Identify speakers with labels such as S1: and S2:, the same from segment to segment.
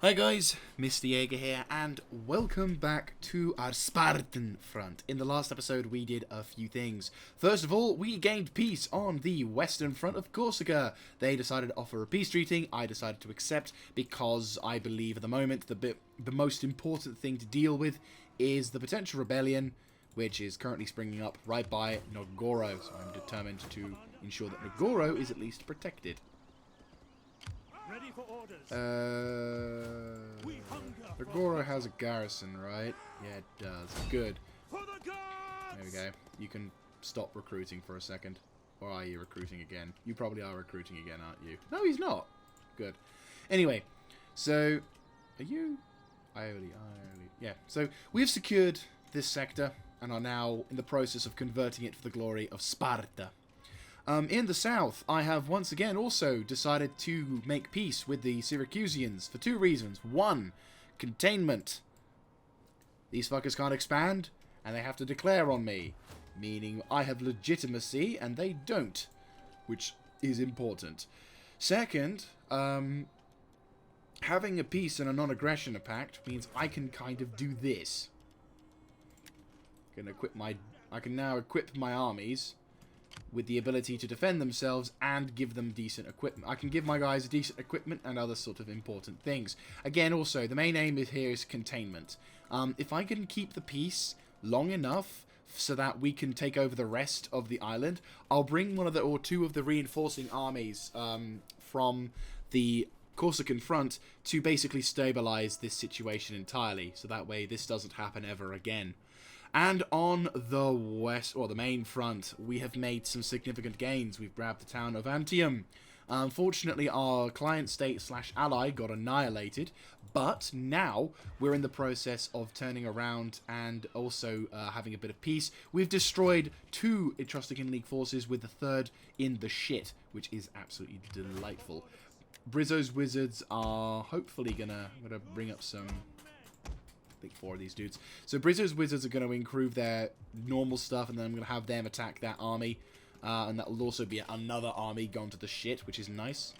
S1: Hi guys, Mr. Jaeger here, and welcome back to our Spartan front. In the last episode, we did a few things. First of all, we gained peace on the western front of Corsica. They decided to offer a peace treaty. I decided to accept because I believe at the moment the most important thing to deal with is the potential rebellion, which is currently springing up right by Nogoro. So I'm determined to ensure that Nogoro is at least protected.
S2: Ready for orders.
S1: Nogoro has a garrison, right? Yeah, it does. Good.
S2: For the gods!
S1: There we go. You can stop recruiting for a second. Or are you recruiting again? You probably are recruiting again, aren't you? No, he's not. Good. Anyway, so... Are you... Ioli. Yeah, so we've secured this sector and are now in the process of converting it for the glory of Sparta. In the south, I have once again also decided to make peace with the Syracusians for two reasons. One, containment. These fuckers can't expand, and they have to declare on me. Meaning I have legitimacy, and they don't. Which is important. Second, having a peace and a non-aggression pact means I can kind of do this. I can now equip my armies with the ability to defend themselves and give them decent equipment. I can give my guys decent equipment and other sort of important things. Again, also, the main aim here is containment. If I can keep the peace long enough so that we can take over the rest of the island, I'll bring one of the or two of the reinforcing armies from the Corsican front to basically stabilize this situation entirely, so that way this doesn't happen ever again. And on the west, or the main front, we have made some significant gains. We've grabbed the town of Antium. Unfortunately, our client state / ally got annihilated, but now we're in the process of turning around and also having a bit of peace. We've destroyed two Etruscan League forces with the third in the shit, which is absolutely delightful. Brizzo's wizards are hopefully I'm gonna bring up some... I think 4 of these dudes. So Brizzo's wizards are going to improve their normal stuff, and then I'm going to have them attack that army. And that will also be another army gone to the shit, which is nice.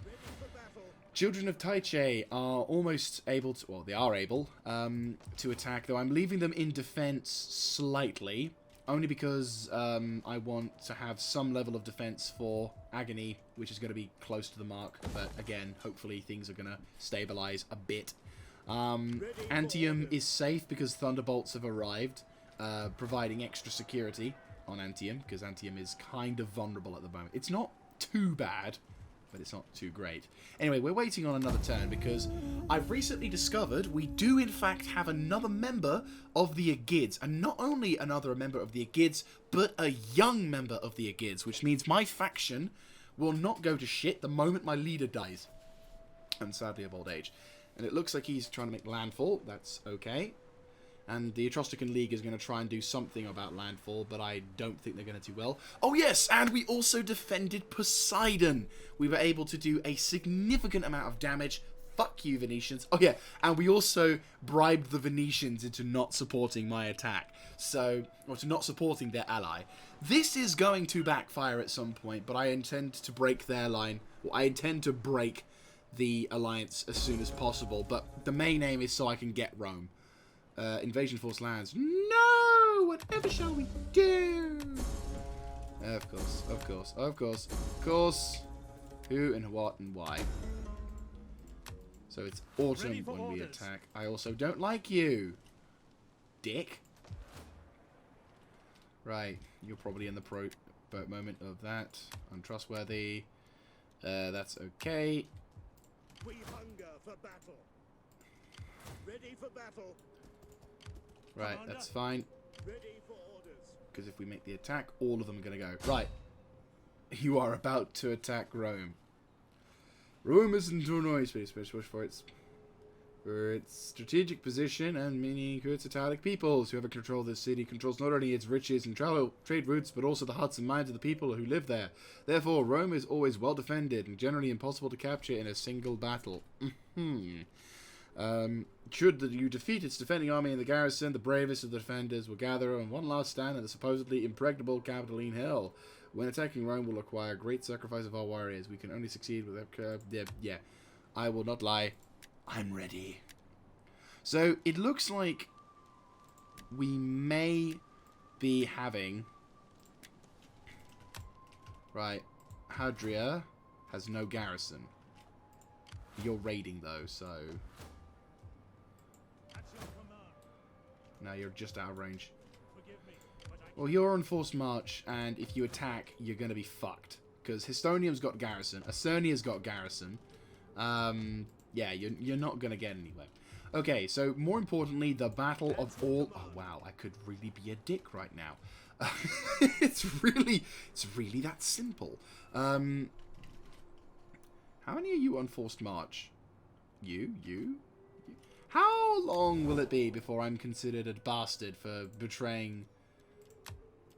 S1: Children of Taiche are almost able to... Well, they are able to attack, though I'm leaving them in defense slightly. Only because I want to have some level of defense for Agony, which is going to be close to the mark. But again, hopefully things are going to stabilize a bit. Antium is safe because Thunderbolts have arrived, providing extra security on Antium, because Antium is kind of vulnerable at the moment. It's not too bad, but it's not too great. Anyway, we're waiting on another turn, because I've recently discovered we do in fact have another member of the Aegids, and not only another member of the Aegids, but a young member of the Aegids, which means my faction will not go to shit the moment my leader dies, and sadly of old age. And it looks like he's trying to make landfall. That's okay. And the Etruscan League is going to try and do something about landfall, but I don't think they're going to do well. Oh yes, and we also defended Poseidon. We were able to do a significant amount of damage. Fuck you, Venetians. Oh yeah, and we also bribed the Venetians into not supporting my attack. So, or to not supporting their ally. This is going to backfire at some point, but I intend to break their line. Well, I intend to break the alliance as soon as possible, but the main aim is so I can get Rome. Invasion force lands. No! Whatever shall we do? Of course, of course, of course, of course. Who and what and why. So it's autumn when we attack. I also don't like you, dick. Right, you're probably in the moment of that. Untrustworthy. That's okay.
S2: We hunger for battle. Ready for battle.
S1: Right,
S2: Commander,
S1: that's fine.
S2: ready for orders.
S1: Because if we make the attack, all of them are going to go. Right. You are about to attack Rome. Rome isn't too noisy, especially for its strategic position and many its Italic peoples. Whoever controls this city controls not only its riches and trade routes, but also the hearts and minds of the people who live there. Therefore, Rome is always well defended and generally impossible to capture in a single battle. Should you defeat its defending army in the garrison, the bravest of the defenders will gather on one last stand in the supposedly impregnable Capitoline Hill. When attacking Rome will require great sacrifice of our warriors. We can only succeed with... yeah, I will not lie. I'm ready. So it looks like we may be having... Right. Hadria has no garrison. You're raiding, though, so...
S2: At your command.
S1: Now you're just out of range.
S2: Forgive me, but I
S1: Well, you're on forced march, and if you attack, you're going to be fucked. Because Histonium's got garrison. Acernia's got garrison. Yeah, you're not going to get anywhere. Okay, so more importantly, the battle of all... Oh, wow, I could really be a dick right now. It's really that simple. How many are you on forced march? You? How long will it be before I'm considered a bastard for betraying...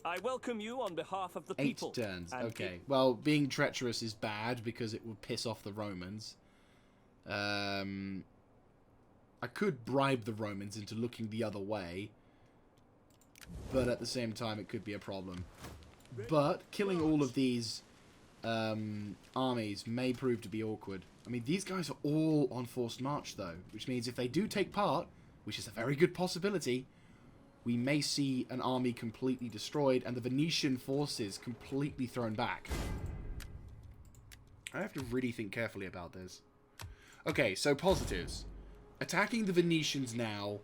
S3: I welcome you on behalf of the
S1: 8
S3: people.
S1: turns.
S3: And
S1: Okay. Well, being treacherous is bad because it will piss off the Romans. I could bribe the Romans into looking the other way. But at the same time, it could be a problem. But killing all of these armies may prove to be awkward. I mean, these guys are all on forced march, though. Which means if they do take part, which is a very good possibility... we may see an army completely destroyed and the Venetian forces completely thrown back. I have to really think carefully about this. Okay, so positives. Attacking the Venetians now,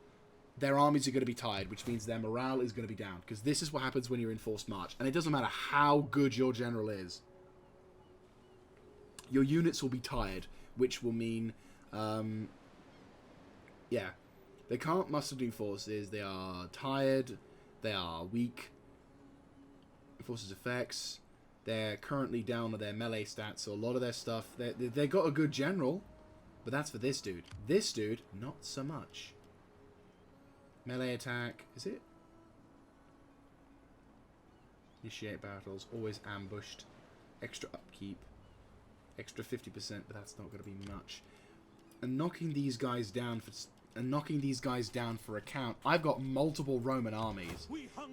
S1: their armies are going to be tired, which means their morale is going to be down. Because this is what happens when you're in forced march. And it doesn't matter how good your general is. Your units will be tired, which will mean... yeah. They can't muster new forces, they are tired, they are weak. Forces effects, they're currently down on their melee stats, so a lot of their stuff, they got a good general, but that's for this dude. This dude, not so much. Melee attack, is it? Initiate battles, always ambushed, extra upkeep, extra 50%, but that's not going to be much. And knocking these guys down for account. I've got multiple Roman armies.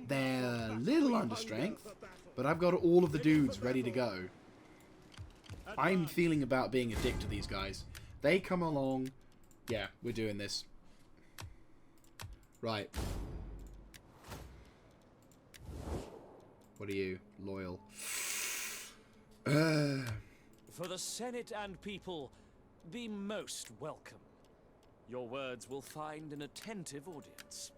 S1: They're a little under strength, but I've got all of the dudes ready to go. I'm feeling about being a dick to these guys. They come along. Yeah, we're doing this. Right. What are you? Loyal.
S3: for the Senate and people, be most welcome. Your words will find an attentive audience.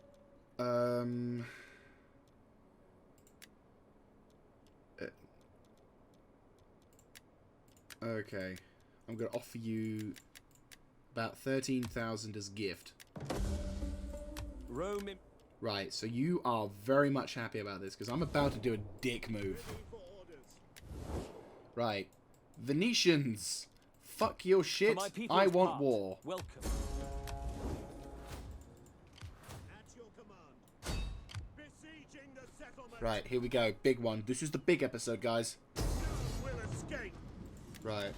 S1: Okay. I'm going to offer you about 13,000 as gift.
S3: Rome...
S1: Right, so you are very much happy about this, because I'm about to do a dick move. Right. Venetians! Fuck your shit. I want war.
S3: Welcome.
S2: At your command. Besieging the settlement.
S1: Right, here we go. Big one. This is the big episode, guys.
S2: None will escape.
S1: Right.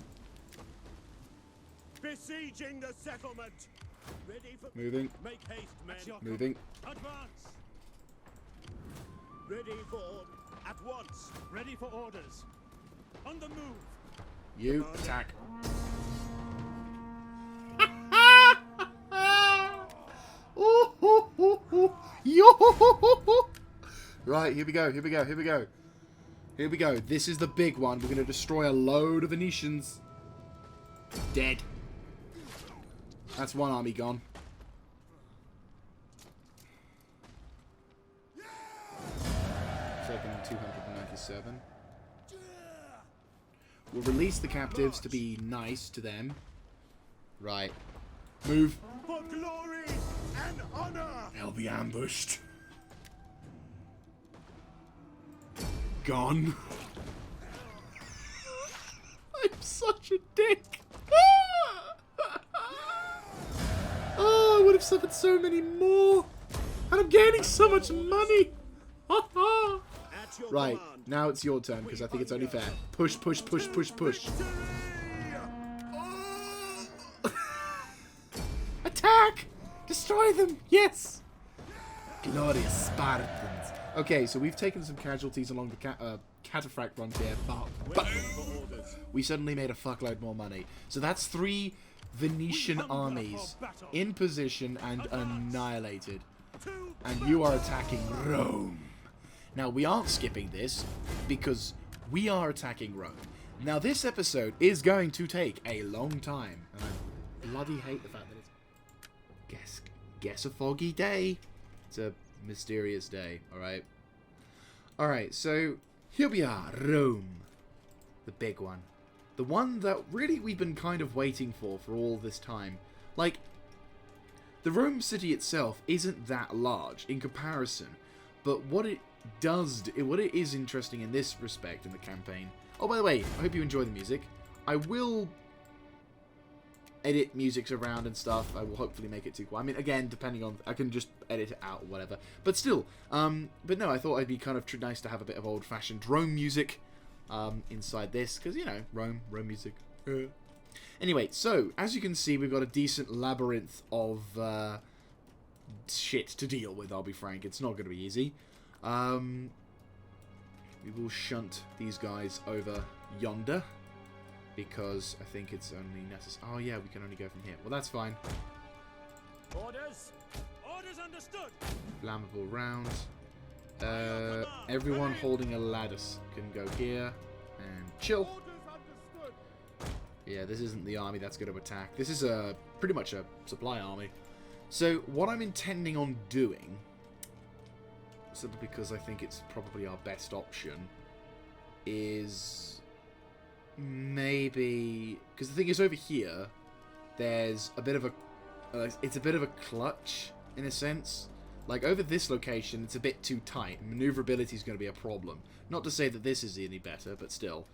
S2: Besieging the settlement. Ready for
S1: Moving.
S2: Make haste, men.
S1: Moving.
S2: Advance. Ready for at once. Ready for orders. On the move.
S1: You attack. Right, here we go, here we go, here we go. Here we go. This is the big one. We're going to destroy a load of Venetians. Dead. That's one army gone. Second 297. We'll release the captives to be nice to them. Right. Move.
S2: For glory and honor.
S1: They'll be ambushed. Gone. I'm such a dick. Oh, I would have suffered so many more. And I'm gaining so much money.
S2: At your
S1: Right,
S2: command.
S1: now it's your turn, because I think it's only fair. Push, push, push, push, push. Attack! Destroy them! Yes! Glorious Spartans. Okay, so we've taken some casualties along the cataphract frontier, but boom! We suddenly made a fuckload more money. So that's 3 Venetian
S2: We hunger
S1: armies
S2: for battle.
S1: in position and
S2: Advance.
S1: annihilated.
S2: To
S1: And you are attacking Rome. Now, we aren't skipping this because we are attacking Rome. Now, this episode is going to take a long time. And I bloody hate the fact that it's... Guess a foggy day. It's a mysterious day, alright? Alright, so here we are, Rome. The big one. The one that really we've been kind of waiting for all this time. Like, the Rome city itself isn't that large in comparison, but what it does, what it is interesting in this respect in the campaign. Oh, by the way, I hope you enjoy the music. I will edit music around and stuff. I will hopefully make it too quiet. I mean, again, depending on, I can just edit it out or whatever. But still, but no, I thought it'd be kind of nice to have a bit of old-fashioned Rome music inside this, because, you know, Rome music. Anyway, so, as you can see, we've got a decent labyrinth of shit to deal with, I'll be frank. It's not going to be easy. We will shunt these guys over yonder, because I think it's only necessary. Oh, yeah, we can only go from here. Well, that's fine.
S3: Orders?
S2: Orders understood.
S1: Flammable rounds. Everyone holding a ladder can go here and chill.
S2: Orders understood.
S1: Yeah, this isn't the army that's going to attack. This is pretty much a supply army. So what I'm intending on doing, simply because I think it's probably our best option, is maybe, because the thing is, over here there's a bit of a it's a bit of a clutch in a sense. Like, over this location, it's a bit too tight. Maneuverability is going to be a problem. Not to say that this is any better, but still.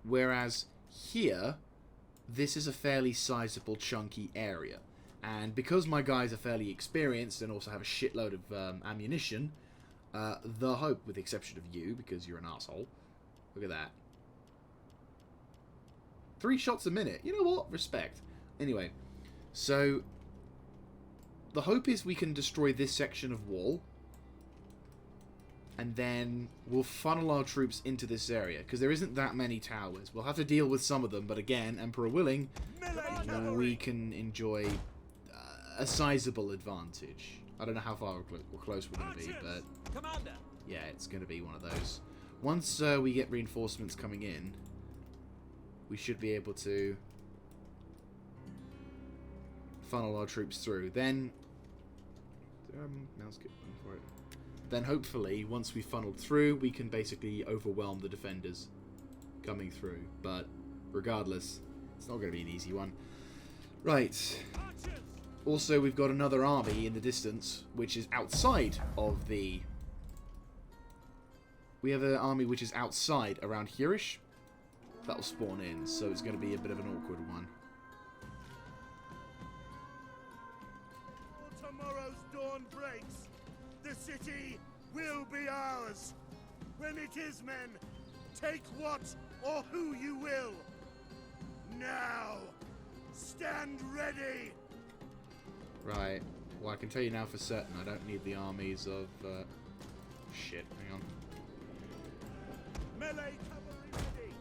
S1: Whereas here, this is a fairly sizable, chunky area. And because my guys are fairly experienced and also have a shitload of ammunition, the hope, with the exception of you, because you're an asshole. Look at that. 3 shots a minute. You know what? Respect. Anyway, so the hope is we can destroy this section of wall, and then we'll funnel our troops into this area, because there isn't that many towers. We'll have to deal with some of them, but again, Emperor willing, we can enjoy a sizable advantage. I don't know how far or close we're going to be, but
S3: Commander.
S1: yeah, it's going to be one of those. Once we get reinforcements coming in, we should be able to funnel our troops through. Then, mouse button for it. Then hopefully, once we funneled through, we can basically overwhelm the defenders coming through. But regardless, it's not going to be an easy one. Right. Also, we've got another army in the distance, which is outside of the... We have an army which is outside, around here-ish. That'll spawn in, so it's going to be a bit of an awkward one.
S2: Tomorrow's dawn breaks. The city will be ours. When it is, men, take what or who you will. Now, stand ready.
S1: Right. Well, I can tell you now for certain, I don't need the armies of... Shit, hang on.
S2: Melee cavalry ready.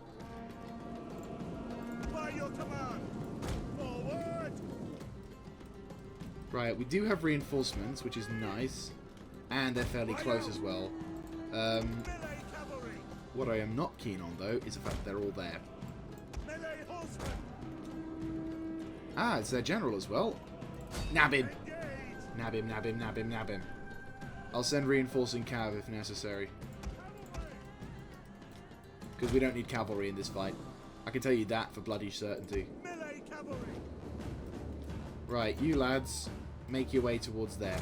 S2: By your command. Forward.
S1: Right, we do have reinforcements, which is nice. And they're fairly close as well.
S2: Melee cavalry.
S1: What I am not keen on, though, is the fact that they're all there.
S2: Melee horsemen.
S1: Ah, it's their general as well. Nab him!
S2: Engage.
S1: Nab him, nab him, nab him, nab him. I'll send reinforcing cav if necessary. Because we don't need cavalry in this fight. I can tell you that for bloody certainty.
S2: Melee cavalry.
S1: Right, you lads, make your way towards there.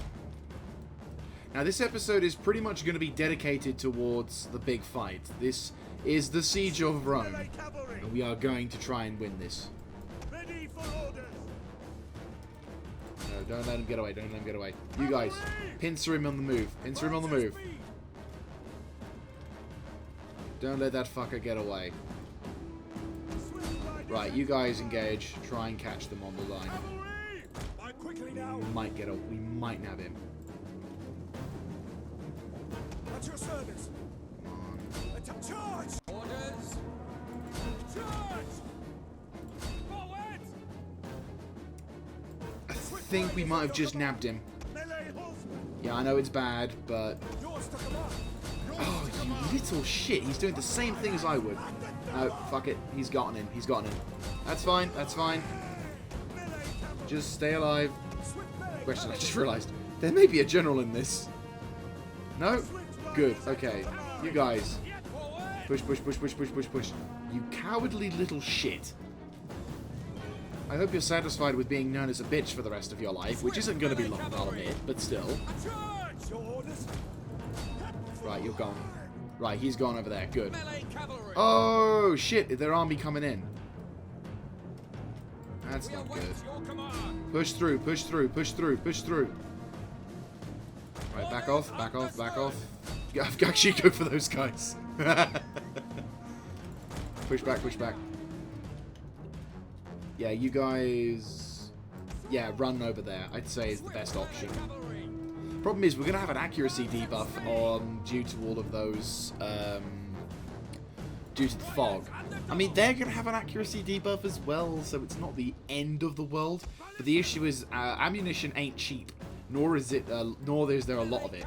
S1: Now, this episode is pretty much going to be dedicated towards the big fight. This is the Siege of Rome,
S2: Melee cavalry.
S1: and we are going to try and win this.
S2: Ready for orders.
S1: No, don't let him get away, don't let him get away. You guys, pincer him on the move, pincer him on the move. Don't let that fucker get away. Right, you guys engage, try and catch them on the line.
S2: Fight quickly now.
S1: We might nab him.
S2: At your service.
S1: Come on.
S2: Attack. Charge.
S3: Orders?
S2: Charge. Forward.
S1: think we might have just nabbed him.
S2: Melee horsemen.
S1: Yeah, I know it's bad, but...
S2: Yours stuck him up.
S1: Oh, you little shit. He's doing the same thing as I would. No, fuck it. He's gotten in. He's gotten in. That's fine. That's fine. Just stay alive. Question, I just realised. There may be a general in this. No? Good. Okay. You guys. Push, push, push, push, push, push, push. You cowardly little shit. I hope you're satisfied with being known as a bitch for the rest of your life, which isn't going to be long, I'll admit, but still. Right, you're gone. Right, he's gone over there. Good. Oh, shit. Their army coming in. That's not good. Push through, push through, push through, push through. Right, back off, back off, back off. Actually, go for those guys. Push back, push back. Yeah, you guys... Yeah, run over there, I'd say is the best option. Problem is, we're going to have an accuracy debuff on due to all of those... due to the fog. I mean, they're going to have an accuracy debuff as well, so it's not the end of the world. But the issue is, ammunition ain't cheap, nor is there a lot of it.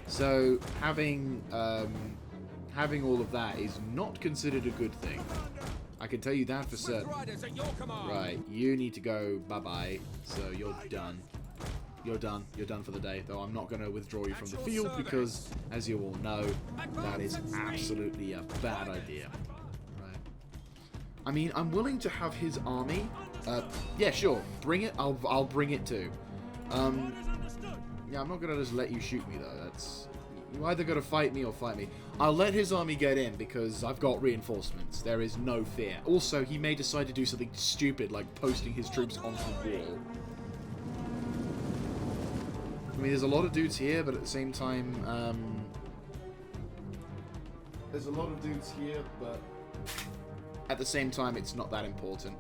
S1: So having all of that is not considered a good thing. I can tell you that for certain. Right, you need to go bye-bye, so you're done. You're done. You're done for the day, though I'm not going to withdraw you from the field because, as you all know, that is absolutely a bad idea. Right. I mean, I'm willing to have his army. Yeah, sure. Bring it. I'll bring it too. Yeah, I'm not going to just let you shoot me, though. That's... You either got to fight me or fight me. I'll let his army get in because I've got reinforcements. There is no fear. Also, he may decide to do something stupid like posting his troops onto the wall. I mean, there's a lot of dudes here, but at the same time, there's a lot of dudes here, but at the same time, it's not that important.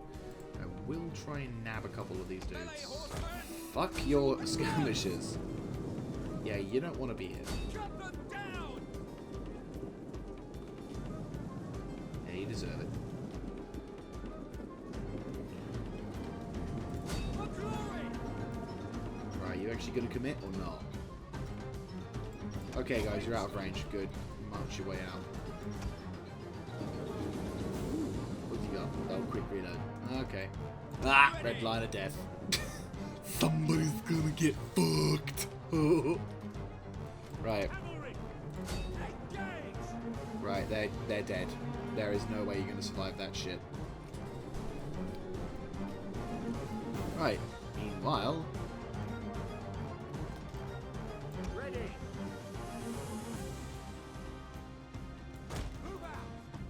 S1: I will try and nab a couple of these dudes. Fuck your skirmishers. Yeah, you don't want to be here. Yeah, you deserve it. Right, you actually going to commit or not? Okay, guys, you're out of range. Good. March your way out. What have you got? Oh, quick reload. Okay. Ah! Red line of death. Somebody's gonna get fucked. Right. Right, they're dead. There is no way you're gonna survive that shit. Right. Meanwhile...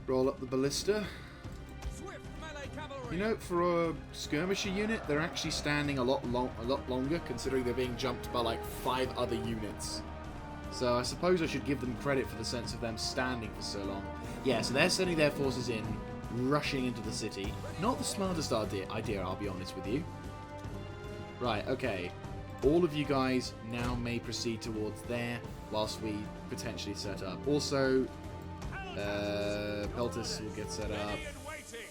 S1: Roll up the ballista. You know, for a skirmisher unit, they're actually standing a lot longer, considering they're being jumped by like 5 other units. So I suppose I should give them credit for the sense of them standing for so long. Yeah, so they're sending their forces in, rushing into the city. Not the smartest idea, I'll be honest with you. Right, okay. All of you guys now may proceed towards there, whilst we potentially set up. Also, Peltis will get set up.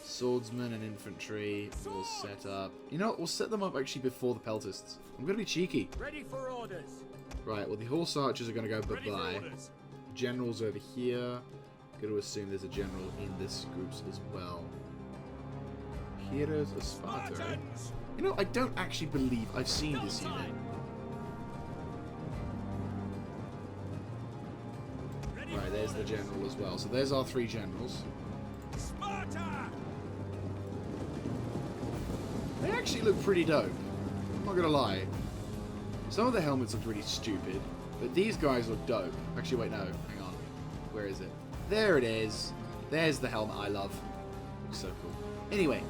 S1: Swordsmen and infantry will set up. You know what? We'll set them up actually before the Peltists. I'm going to be cheeky.
S2: Ready for orders.
S1: Right, well, the horse archers are going to go bye-bye. Generals over here. Going to assume there's a general in this group as well. Heroes of Sparta. Eh? You know, I don't actually believe I've seen this unit. Right, there's the general as well. So there's our 3 generals.
S2: Sparta!
S1: They actually look pretty dope. I'm not gonna lie. Some of the helmets look really stupid, but these guys look dope. Actually, wait, no. Hang on. Where is it? There it is. There's the helmet I love. Looks so cool. Anyway.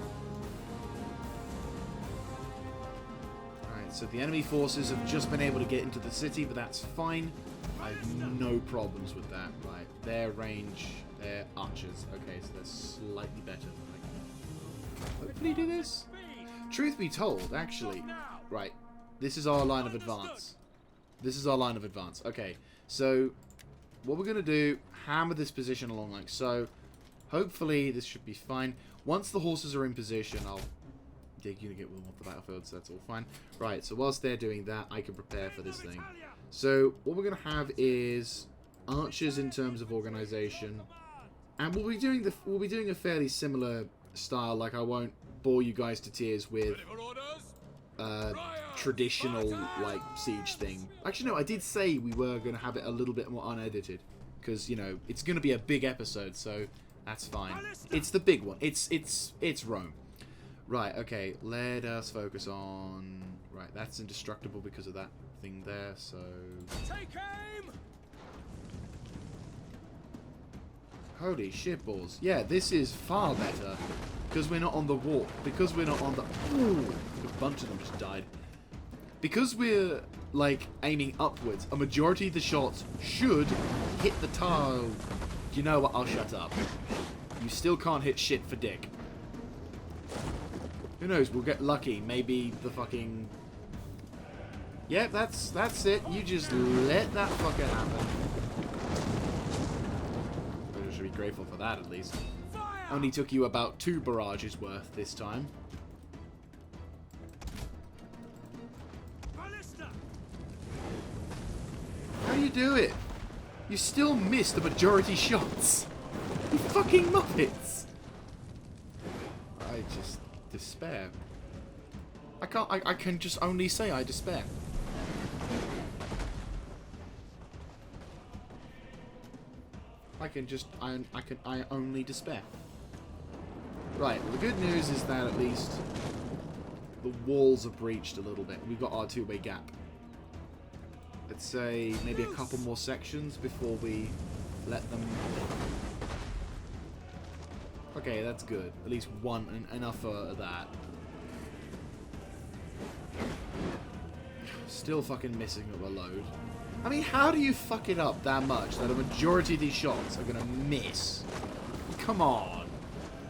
S1: Alright, so the enemy forces have just been able to get into the city, but that's fine. I have no problems with that. Right, their range, they're archers. Okay, so they're slightly better than I can hopefully do this. Truth be told, actually, right, this is our line of advance. This is our line of advance. Okay, so what we're going to do, hammer this position along like so. Hopefully this should be fine. Once the horses are in position, I'll They're gonna get one off the battlefield, so that's all fine. Right, so whilst they're doing that, I can prepare for this thing. So what we're gonna have is archers in terms of organization, and we'll be doing a fairly similar style. Like, I won't bore you guys to tears with traditional like siege thing. Actually, no, I did say we were gonna have it a little bit more unedited, because you know it's gonna be a big episode, so that's fine. It's the big one. It's Rome. Right, okay, let us focus on... Right, that's indestructible because of that thing there, so...
S3: Take aim!
S1: Holy shitballs. Yeah, this is far better. Because we're not on the wall. Because we're not on the... Ooh, a bunch of them just died. Because we're, like, aiming upwards, a majority of the shots should hit the tile. You know what? I'll shut up. You still can't hit shit for dick. Who knows? We'll get lucky. Maybe the fucking... Yeah, that's it. You just let that fucker happen. I should be grateful for that, at least. Only took you about 2 barrages worth this time. How do you do it? You still miss the majority shots. You fucking muppets. I just... despair. I can just only say I despair. I only despair. Right, well, the good news is that at least the walls are breached a little bit. We've got our 2-way gap. Let's say maybe a couple more sections before we let them... Okay, that's good. At least one, enough for that. Still fucking missing a load. I mean, how do you fuck it up that much that a majority of these shots are gonna miss? Come on.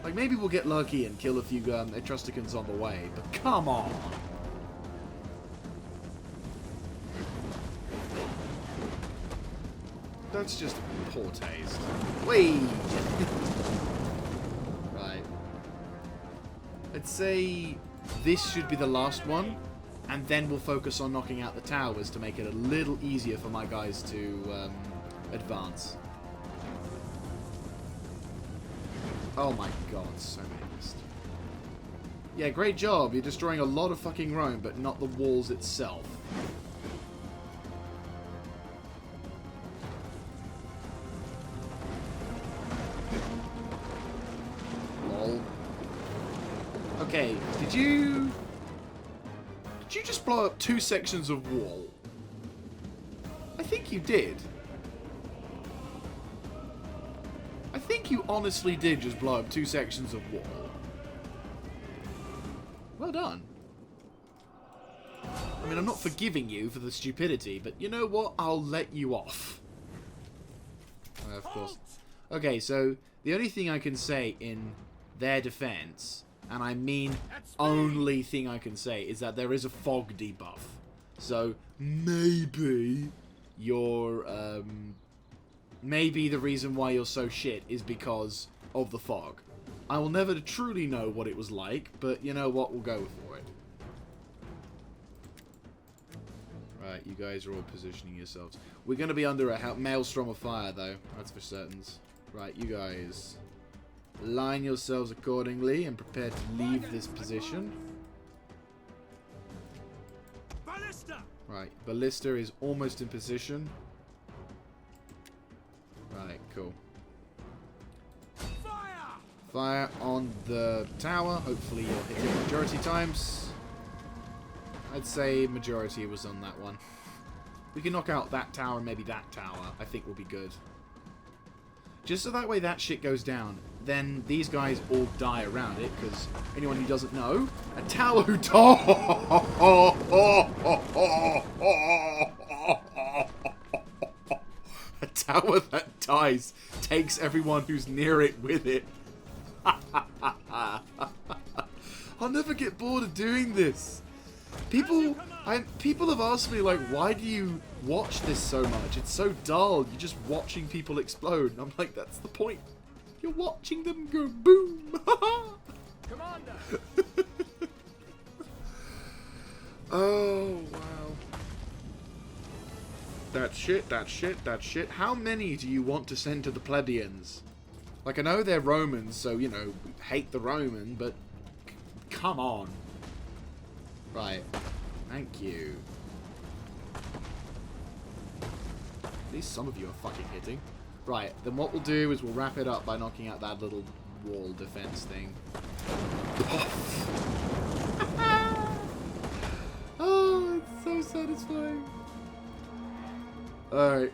S1: Like, maybe we'll get lucky and kill a few Etruscans on the way, but come on. That's just poor taste. Wait. Right. I'd say this should be the last one, and then we'll focus on knocking out the towers to make it a little easier for my guys to advance. Oh my god, so missed. Yeah, great job. You're destroying a lot of fucking Rome, but not the walls itself. Lol. Okay, did you just blow up 2 sections of wall? I think you did. I think you honestly did just blow up 2 sections of wall. Well done. I mean, I'm not forgiving you for the stupidity, but you know what? I'll let you off. Of course. Okay, so the only thing I can say in their defense, and I mean only thing I can say, is that there is a fog debuff. So maybe your maybe the reason why you're so shit is because of the fog. I will never truly know what it was like, but you know what? We'll go for it. Right, you guys are all positioning yourselves. We're going to be under a maelstrom of fire, though. That's for certain. Right, you guys line yourselves accordingly and prepare to leave this position.
S2: Ballista!
S1: Right, Ballista is almost in position. Right, cool. Fire on the tower. Hopefully you'll hit it majority times. I'd say majority was on that one. We can knock out that tower and maybe that tower. I think will be good. Just so that way that shit goes down. Then these guys all die around it, because anyone who doesn't know, a tower who a tower that dies takes everyone who's near it with it. I'll never get bored of doing this. People have asked me, like, why do you watch this so much? It's so dull. You're just watching people explode. And I'm like, that's the point. You're watching them go boom.
S3: Commander.
S1: Oh, wow. That shit, that shit, that shit. How many do you want to send to the plebeians? Like, I know they're Romans, so, you know, hate the Roman, but come on. Right. Thank you. At least some of you are fucking hitting. Right, then what we'll do is we'll wrap it up by knocking out that little wall defense thing. Oh, it's so satisfying. Alright.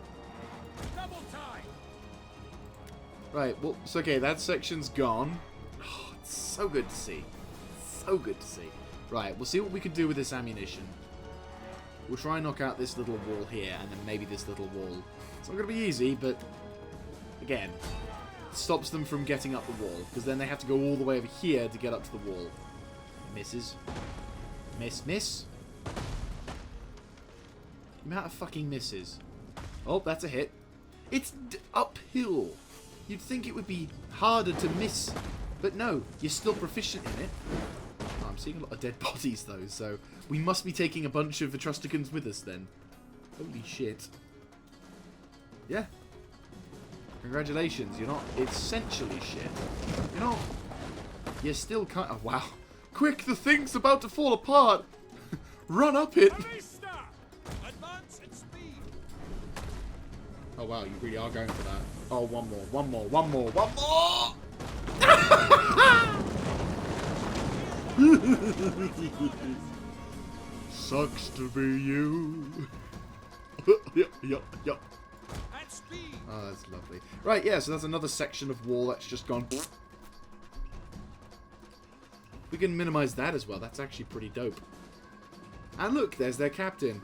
S1: Right, well, it's okay, that section's gone. Oh, it's so good to see. So good to see. Right, we'll see what we can do with this ammunition. We'll try and knock out this little wall here, and then maybe this little wall. It's not going to be easy, but again, it stops them from getting up the wall, because then they have to go all the way over here to get up to the wall. Misses. Miss, miss. The amount of fucking misses. Oh, that's a hit. It's uphill. You'd think it would be harder to miss, but no, you're still proficient in it. Oh, I'm seeing a lot of dead bodies though, so we must be taking a bunch of Etruscans with us then. Holy shit. Yeah. Congratulations, you're not essentially shit. You're not. You're still kind of. Wow. Quick, the thing's about to fall apart! Run up it! Oh wow, you really are going for that. Oh, one more, one more, one more, one more! Sucks to be you. Yup. Oh, that's lovely. Right, yeah, so that's another section of wall that's just gone. We can minimize that as well. That's actually pretty dope. And look, there's their captain.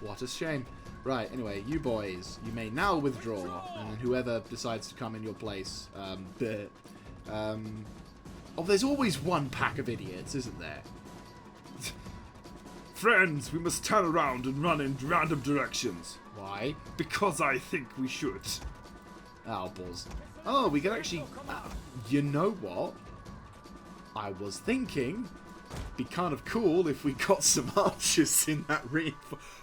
S1: What a shame. Right, anyway, you boys, you may now withdraw, and then whoever decides to come in your place, oh, there's always one pack of idiots, isn't there?
S4: Friends, we must turn around and run in random directions.
S1: Why?
S4: Because I think we should.
S1: Oh, balls. Oh, we could actually... you know what? I was thinking, be kind of cool if we got some archers in that ring.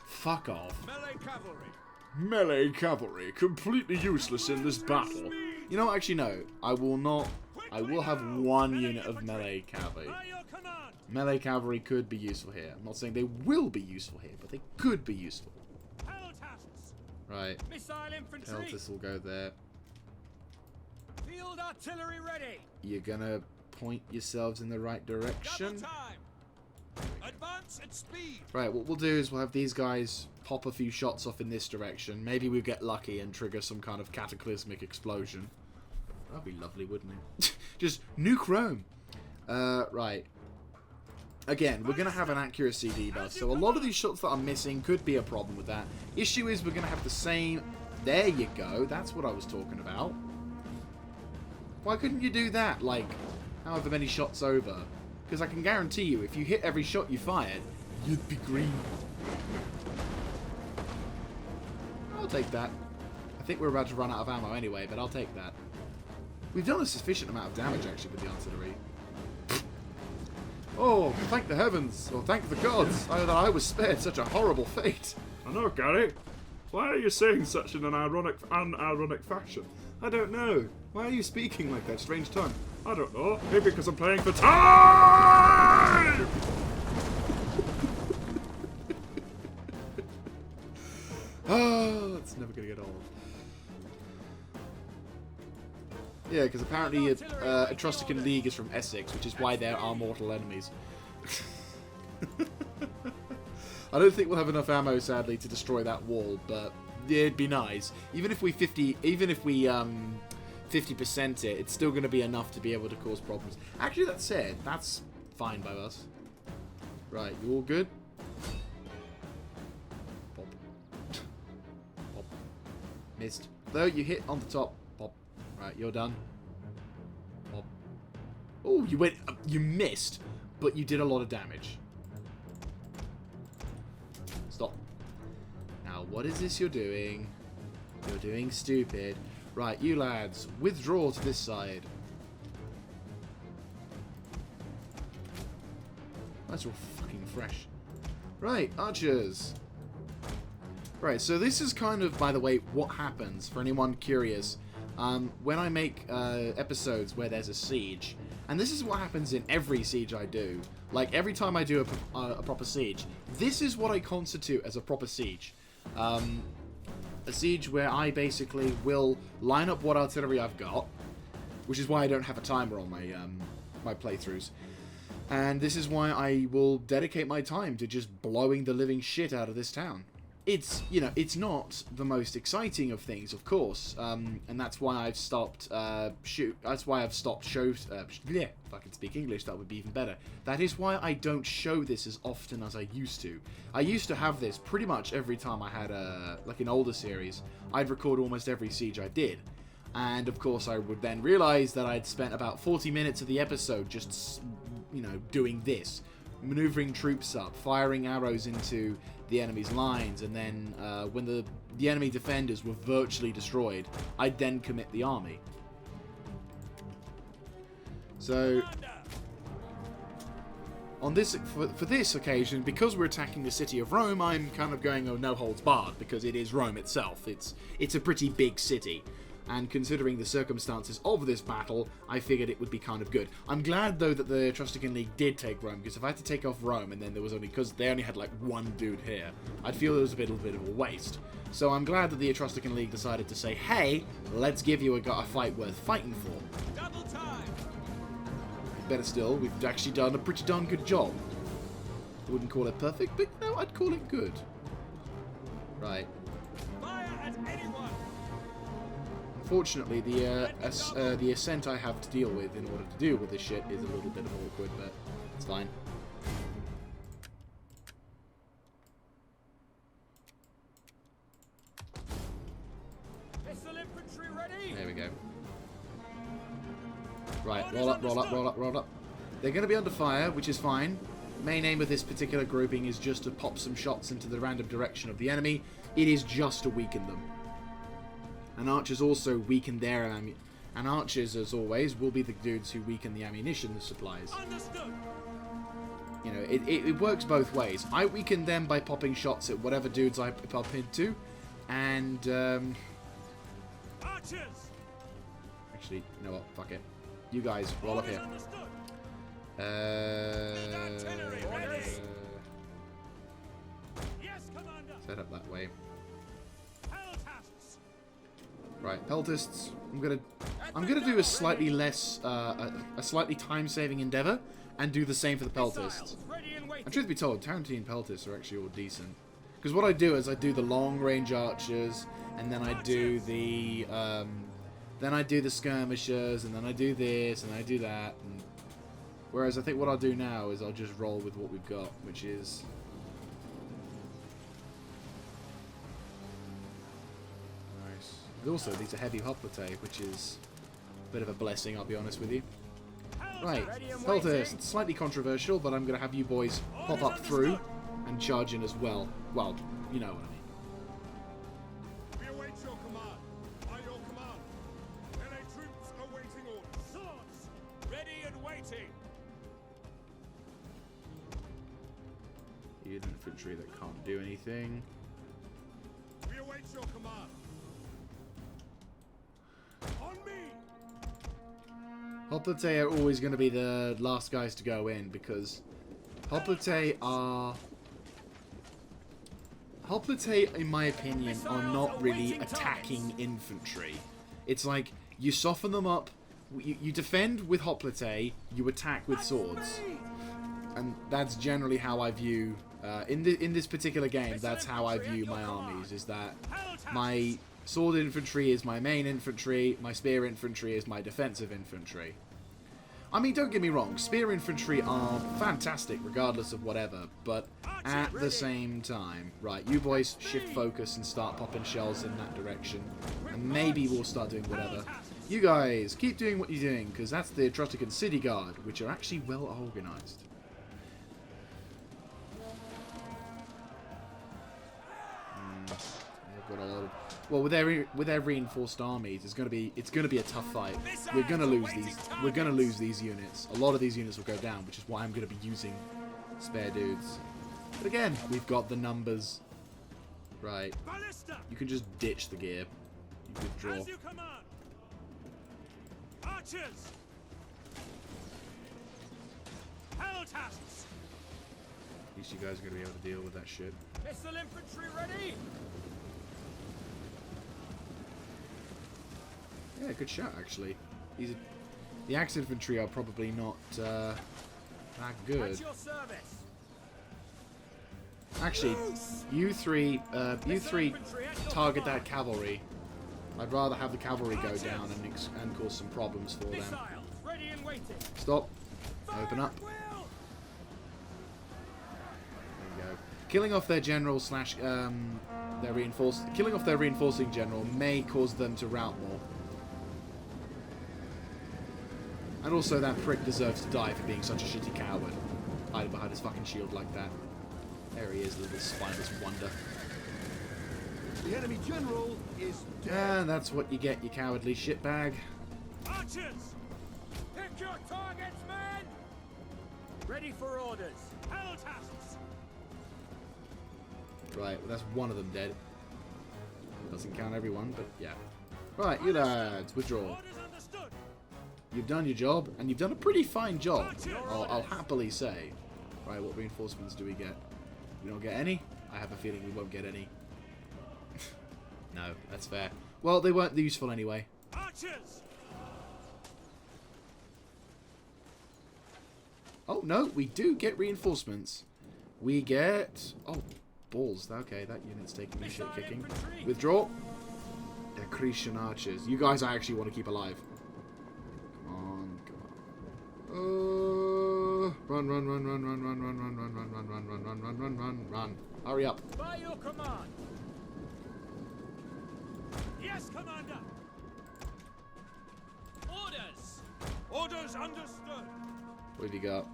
S1: Fuck off.
S2: Melee cavalry.
S4: Melee cavalry, completely useless in this battle.
S1: You know, actually, no. I will not. I will have one unit of melee cavalry. Melee cavalry could be useful here. I'm not saying they will be useful here, but they could be useful. Right. Peltis will go there.
S2: Field artillery ready.
S1: You're gonna point yourselves in the right direction.
S2: Advance at speed.
S1: Right, what we'll do is we'll have these guys pop a few shots off in this direction. Maybe we'll get lucky and trigger some kind of cataclysmic explosion. That'd be lovely, wouldn't it? Just nuke Rome. Right. Again, we're going to have an accuracy debuff, so a lot of these shots that I'm missing could be a problem with that. Issue is we're going to have the same... There you go, that's what I was talking about. Why couldn't you do that, like, however many shots over? Because I can guarantee you, if you hit every shot you fired, you'd be green. I'll take that. I think we're about to run out of ammo anyway, but I'll take that. We've done a sufficient amount of damage, actually, with the artillery. Oh, thank the heavens, or thank the gods, that I was spared such a horrible fate.
S4: I know, Gary. Why are you saying such in an unironic fashion?
S1: I don't know. Why are you speaking like that strange tongue?
S4: I don't know. Maybe because I'm playing for time!
S1: Oh, it's never going to get old. Yeah, because apparently Etruscan League is from Essex, which is why they're our mortal enemies. I don't think we'll have enough ammo, sadly, to destroy that wall, but it'd be nice. Even if we 50% it, it's still going to be enough to be able to cause problems. Actually, that said, that's fine by us. Right, you all good? Pop. Pop. Missed. Though you hit on the top. Pop. Right, you're done. Pop. Oh, you went. You missed, but you did a lot of damage. Stop. Now, what is this you're doing? You're doing stupid. Right, you lads, withdraw to this side. That's all fucking fresh. Right, archers. Right, so this is kind of, by the way, what happens, for anyone curious, when I make episodes where there's a siege. And this is what happens in every siege I do. Like, every time I do a proper siege, this is what I constitute as a proper siege. A siege where I basically will line up what artillery I've got, which is why I don't have a timer on my my playthroughs. And this is why I will dedicate my time to just blowing the living shit out of this town. It's, you know, it's not the most exciting of things, of course, and that's why I've stopped That's why I've stopped shows. Yeah, if I could speak English, that would be even better. That is why I don't show this as often as I used to. I used to have this pretty much every time I had like an older series. I'd record almost every siege I did, and of course I would then realize that I'd spent about 40 minutes of the episode just, you know, doing this, maneuvering troops up, firing arrows into the enemy's lines, and then when the enemy defenders were virtually destroyed, I'd then commit the army. So on this, for this occasion, because we're attacking the city of Rome, I'm kind of going, oh, no holds barred, because it is Rome itself. It's a pretty big city. And considering the circumstances of this battle, I figured it would be kind of good. I'm glad, though, that the Etruscan League did take Rome, because if I had to take off Rome, and then there was only, because they only had like one dude here, I'd feel it was a bit of a waste. So I'm glad that the Etruscan League decided to say, hey, let's give you a fight worth fighting for.
S3: Double time.
S1: Better still, we've actually done a pretty darn good job. I wouldn't call it perfect, but no, I'd call it good. Right.
S3: Fire at anyone.
S1: Unfortunately, the ascent I have to deal with in order to deal with this shit is a little bit of awkward, but it's fine.
S3: Missile infantry ready.
S1: There we go. Right, roll up, roll up, roll up, roll up. They're going to be under fire, which is fine. The main aim of this particular grouping is just to pop some shots into the random direction of the enemy. It is just to weaken them. And archers also weaken their ammunition. And archers, as always, will be the dudes who weaken the ammunition supplies.
S3: Understood.
S1: You know, it works both ways. I weaken them by popping shots at whatever dudes I pop into. And,
S3: Archers.
S1: actually, you know what? Fuck it. You guys, roll up here.
S3: Yes, Commander.
S1: Set up that way. Right, peltists. I'm gonna do a slightly less, a slightly time-saving endeavor, and do the same for the peltists. And truth be told, Tarantine peltists are actually all decent. Because what I do is I do the long-range archers, and then I do the, skirmishers, and then I do this, and I do that. And whereas I think what I'll do now is I'll just roll with what we've got, which is also, these are heavy hoplite, which is a bit of a blessing, I'll be honest with you. Right, peltists, slightly controversial, but I'm going to have you boys pop up through and charge in as well. Well, you know what I mean.
S2: We await your command. By your command. Melee troops awaiting orders. Swords
S3: Ready and waiting.
S1: Infantry that can't do anything.
S2: We await your command. On me!
S1: Hoplite are always going to be the last guys to go in, because Hoplite, in my opinion, are not really attacking infantry. It's like, you soften them up, you defend with Hoplite, you attack with swords. And that's generally how I view, in this particular game, that's how I view my armies, is that my sword infantry is my main infantry, my spear infantry is my defensive infantry. I mean, don't get me wrong, spear infantry are fantastic regardless of whatever, but at the same time, right, you boys shift focus and start popping shells in that direction, and maybe we'll start doing whatever. You guys, keep doing what you're doing, because that's the Etruscan City Guard, which are actually well organised. Got a lot of, well, with their reinforced armies, it's gonna be a tough fight. We're gonna lose these units. A lot of these units will go down, which is why I'm gonna be using spare dudes. But again, we've got the numbers. Right.
S2: Ballista!
S1: You can just ditch the gear. You withdraw.
S2: As you command! Archers! Peltasts!
S1: At least you guys are going to be able to deal with that shit.
S3: Missile infantry ready!
S1: Yeah, good shot, actually. The axe infantry are probably not that good.
S3: At your service!
S1: Actually, you three target that cavalry. I'd rather have the cavalry go down and cause some problems for them.
S3: Missiles ready and waiting!
S1: Stop. Open up.
S3: Will!
S1: There you go. Killing off their general slash killing off their reinforcing general may cause them to rout more. And also, that prick deserves to die for being such a shitty coward. Hiding behind his fucking shield like that. There he is, little spineless wonder.
S2: The enemy general is dead.
S1: And that's what you get, you cowardly shitbag.
S2: Archers!
S3: Pick your targets, men! Ready for orders!
S2: Peltasts!
S1: Right, well, that's one of them dead. Doesn't count everyone, but yeah. Right, you lads, withdraw.
S2: Orders understood!
S1: You've done your job, and you've done a pretty fine job. I'll happily say. Right, what reinforcements do we get? We don't get any? I have a feeling we won't get any. No, that's fair. Well, they weren't useful anyway.
S2: Archers!
S1: Oh, no, we do get reinforcements. We get... Oh, balls. Okay, that unit's taking the shit kicking. Withdraw. Accretion archers. You guys I actually want to keep alive. Come on, come on. Run, run, run, run, run, run, run, run, run, run, run, run, run, run, run, run, run, run. Hurry up.
S3: By your command!
S2: Yes, Commander!
S3: Orders!
S2: Orders understood!
S1: What have you got?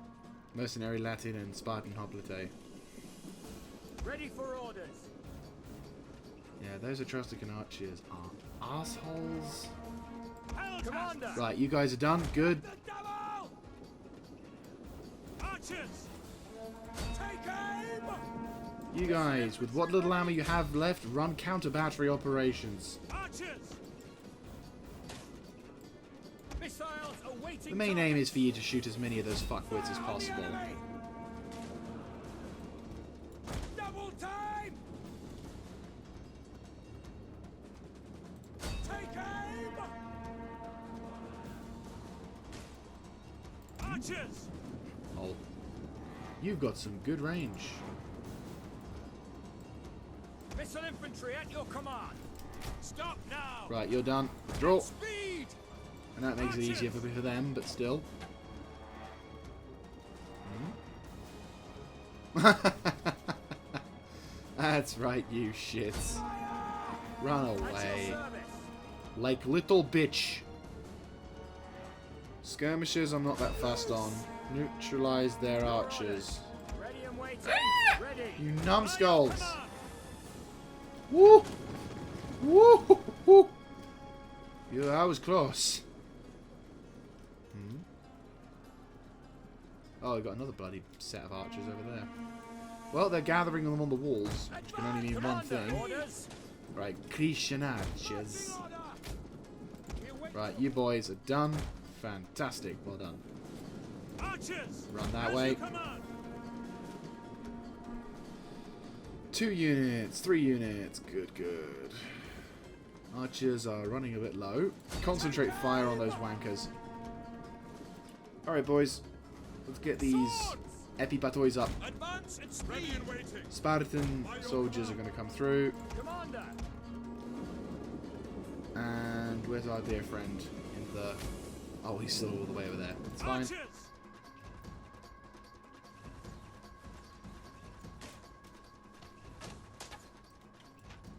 S1: Mercenary Latin and Spartan hoplite.
S3: Ready for orders!
S1: Yeah, those Etruscan archers are assholes.
S3: Commander!
S1: Right, you guys are done. Good.
S2: The devil! Archers! Take aim!
S1: You guys, with what little ammo you have left, run counter-battery operations.
S2: Archers!
S3: Missiles awaiting
S1: The main aim is for you to shoot as many of those fuckwits as possible.
S2: Double time! Take aim! Archers!
S1: Oh. You've got some good range.
S3: Missile infantry at your command!
S2: Stop now!
S1: Right, you're done. Draw.
S2: Speed!
S1: And that makes it easier for them, but still. That's right, you shits. Run
S3: At your
S1: away.
S3: service!
S1: Like little bitch. Skirmishers I'm not that fast on. Neutralize their archers.
S3: Ready and waiting! Ready!
S1: You numbskulls! Woo! Woo! Woo! Yeah, that was close. Oh, we've got another bloody set of archers over there. Well, they're gathering them on the walls, which can only mean one thing.
S3: Orders!
S1: Right, Cretan archers.
S2: Order!
S1: Right, you boys are done. Fantastic, well done.
S2: Archers!
S1: Run that
S2: As
S1: way.
S2: you command.
S1: 2 units, 3 units. Good, good. Archers are running a bit low. Concentrate fire on those wankers. Alright, boys. Let's get these epipatois up.
S2: Advance and speed! Ready and waiting!
S1: Spartan soldiers are going to come through.
S3: Commander!
S1: And where's our dear friend? In the... Oh, he's still all the way over there. It's fine.
S2: Archers!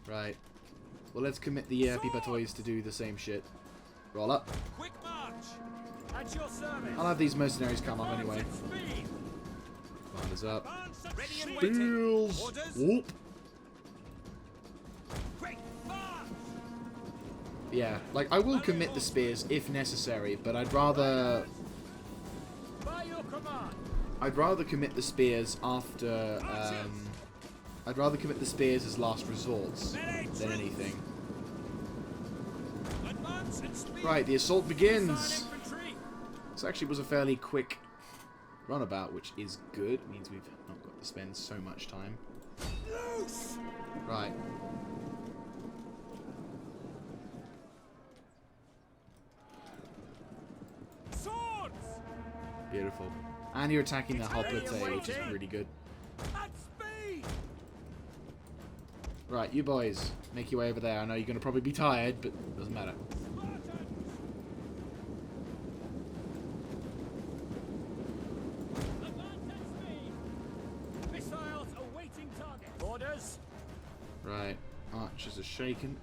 S1: Right. Well, let's commit the epipatois to do the same shit. Roll up.
S2: Quick march!
S3: At your service!
S1: I'll have these mercenaries come up anyway.
S3: Advance at speed!
S1: Commanders up.
S2: Advance and
S3: Ready and
S2: speed!
S3: waiting.
S1: Spears!
S2: Orders?
S1: Whoop!
S2: Quick march!
S1: Yeah, like, I will commit the spears if necessary, but I'd rather...
S3: By your command!
S1: I'd rather commit the spears after. I'd rather commit the spears as last resorts than anything. Right, the assault begins. This actually was a fairly quick runabout, which is good. It means we've not got to spend so much time. Right. Beautiful. And you're attacking the hoplite, which is really good. Right, you boys, make your way over there. I know you're going to probably be tired, but it doesn't matter. Right, archers are shaken.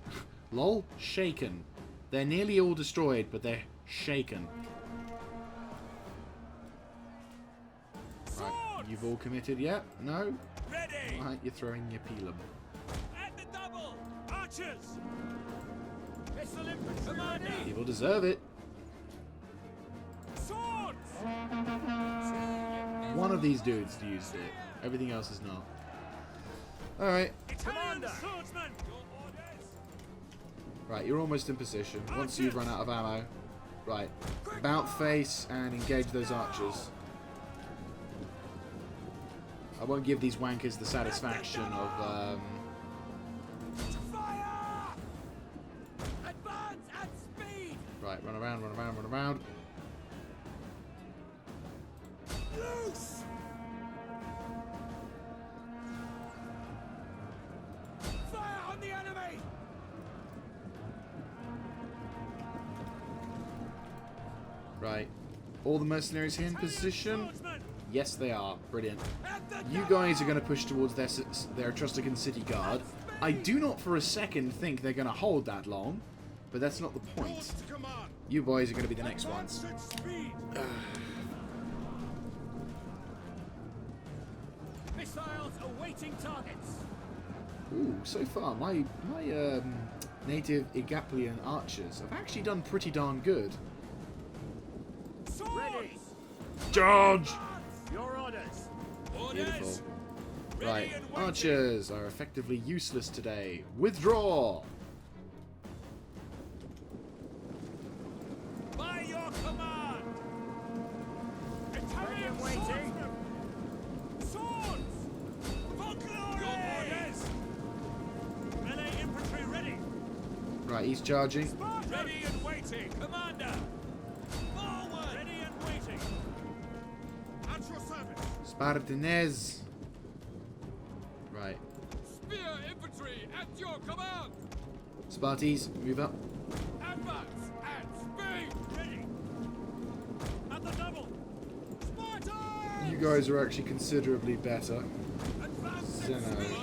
S1: Lol, shaken. They're nearly all destroyed, but they're shaken. Right, you've all committed yet? No?
S2: Ready.
S1: Right, you're throwing your pelum.
S2: At the double. Archers. Missile infantry. Commander.
S1: People deserve it.
S2: Swords.
S1: One of these dudes used it. Everything else is not. Alright.
S2: Italian swordsman.
S1: Right, you're almost in position. Once you've run out of ammo. Right. About face and engage those archers. I won't give these wankers the satisfaction of
S2: Fire! Advance at speed.
S1: Right, run around, run around, run around.
S2: Loose. Fire on the enemy.
S1: Right. All the mercenaries here in position?
S2: Swordsman.
S1: Yes, they are. Brilliant.
S2: At the
S1: You guys are going to push towards their Etruscan city guard. I do not for a second think they're going to hold that long, but that's not the point.
S2: Orders to command.
S1: You boys are going to be the next ones.
S2: Advance at speed. Missiles awaiting targets.
S1: Ooh, so far, my native Igaplian archers have actually done pretty darn good.
S2: Ready.
S4: Charge!
S2: Your orders.
S1: Beautiful. Right, archers are effectively useless today. Withdraw!
S2: By your command. Italian waiting. Swords. For glory. Your orders. Melee infantry ready.
S1: Right, he's charging.
S2: Spartan. Ready and waiting. Commander. Forward. Ready and waiting. At your service.
S1: Spartanese. Right.
S2: Spear infantry at your command.
S1: Sparties, move up.
S2: Advance at speed. Ready. At the double. Spartan.
S1: You guys are actually considerably better.
S2: Advance at
S1: Zeno.
S2: speed.